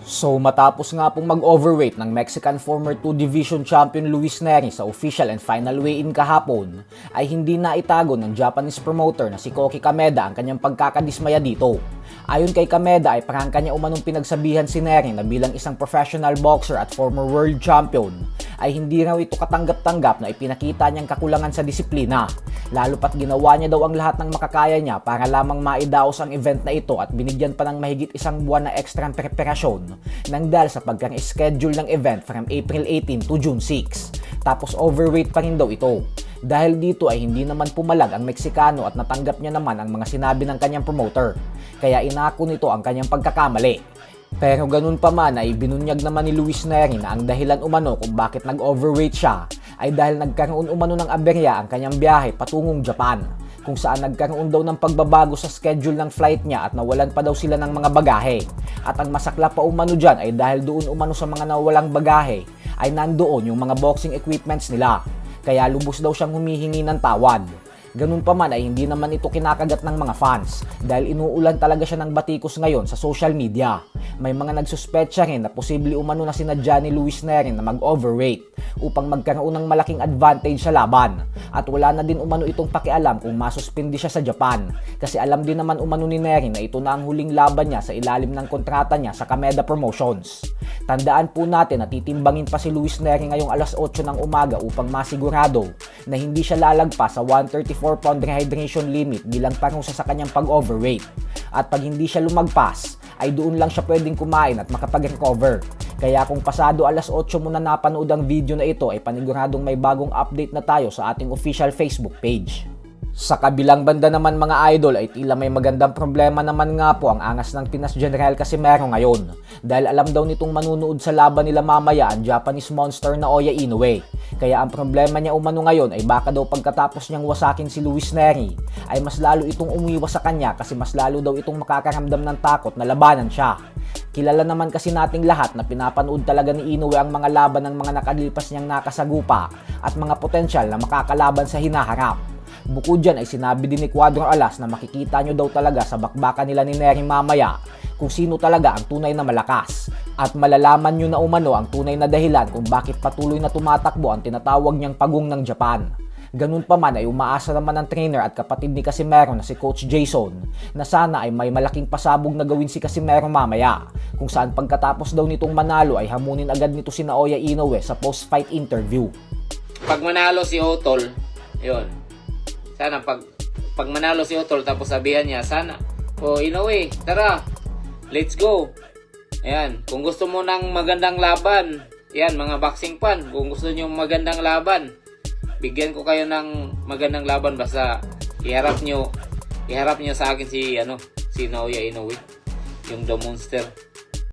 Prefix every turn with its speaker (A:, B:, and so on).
A: So matapos nga pong mag-overweight ng Mexican former 2 Division champion Luis Neri sa official and final weigh-in kahapon, ay hindi na itago ng Japanese promoter na si Koki Kameda ang kanyang pagkakadismaya dito. Ayon kay Kameda ay parang kanya umanong pinagsabihan si Neri na bilang isang professional boxer at former world champion ay hindi raw ito katanggap-tanggap na ipinakita niyang kakulangan sa disiplina. Lalo pat ginawa niya daw ang lahat ng makakaya niya para lamang maidaos ang event na ito at binigyan pa ng mahigit isang buwan na ekstrang preparasyon nang dahil sa pagka-schedule ng event from April 18 to June 6. Tapos overweight pa rin daw ito. Dahil dito ay hindi naman pumalag ang Meksikano at natanggap niya naman ang mga sinabi ng kanyang promoter. Kaya inako nito ang kanyang pagkakamali. Pero ganun pa man ay binunyag naman ni Luis Neri na ang dahilan umano kung bakit nag-overweight siya ay dahil nagkaroon umano ng aberya ang kanyang biyahe patungong Japan, kung saan nagkaroon daw ng pagbabago sa schedule ng flight niya at nawalan pa daw sila ng mga bagahe. At ang masakla pa umano dyan ay dahil doon umano sa mga nawalang bagahe ay nandoon yung mga boxing equipments nila, kaya lubos daw siyang humihingi ng tawad. Ganun pa man ay hindi naman ito kinakagat ng mga fans dahil inuulan talaga siya ng batikos ngayon sa social media. May mga nagsuspetsa rin na posible umano na sinadya ni Luis Neri na mag-overweight upang magkaroon ng malaking advantage sa laban. At wala na din umano itong pakialam kung masuspindi siya sa Japan kasi alam din naman umano ni Neri na ito na ang huling laban niya sa ilalim ng kontrata niya sa Kameda Promotions. Tandaan po natin na titimbangin pa si Luis Neri ngayong alas 8 ng umaga upang masigurado na hindi siya lalagpas sa 134 pound rehydration limit bilang parusa sa kanyang pag-overweight. At pag hindi siya lumagpas, ay doon lang siya pwedeng kumain at makapag-recover. Kaya kung pasado alas 8 mo na napanood ang video na ito ay paniguradong may bagong update na tayo sa ating official Facebook page. Sa kabilang banda naman mga idol ay tila may magandang problema naman nga po ang angas ng Pinas General Casimero ngayon dahil alam daw nitong manunood sa laban nila mamaya ang Japanese monster na Oya Inoue. Kaya ang problema niya umano ngayon ay baka daw pagkatapos niyang wasakin si Luis Neri ay mas lalo itong umiwas sa kanya kasi mas lalo daw itong makakaramdam ng takot na labanan siya. Kilala naman kasi nating lahat na pinapanood talaga ni Inoue ang mga laban ng mga nakalipas niyang nakasagupa at mga potensyal na makakalaban sa hinaharap. Bukod dyan ay sinabi din ni Cuadro Alas na makikita nyo daw talaga sa bakbakan nila ni Neri mamaya kung sino talaga ang tunay na malakas. At malalaman nyo na umano ang tunay na dahilan kung bakit patuloy na tumatakbo ang tinatawag niyang pagong ng Japan. Ganun pa man ay umaasa naman ang trainer at kapatid ni Casimero na si Coach Jason na sana ay may malaking pasabog na gawin si Casimero mamaya, kung saan pagkatapos daw nitong manalo ay hamunin agad nito si Naoya Inoue sa post-fight interview.
B: Pag manalo si Otol, yun. Sana pag manalo si Otol tapos sabihan niya, sana, Inoue, tara, let's go. Ayan, kung gusto mo ng magandang laban, yan mga boxing fan, kung gusto niyo magandang laban, bigyan ko kayo ng magandang laban basta iharap niyo sa akin si Naoya Inoue, yung The Monster.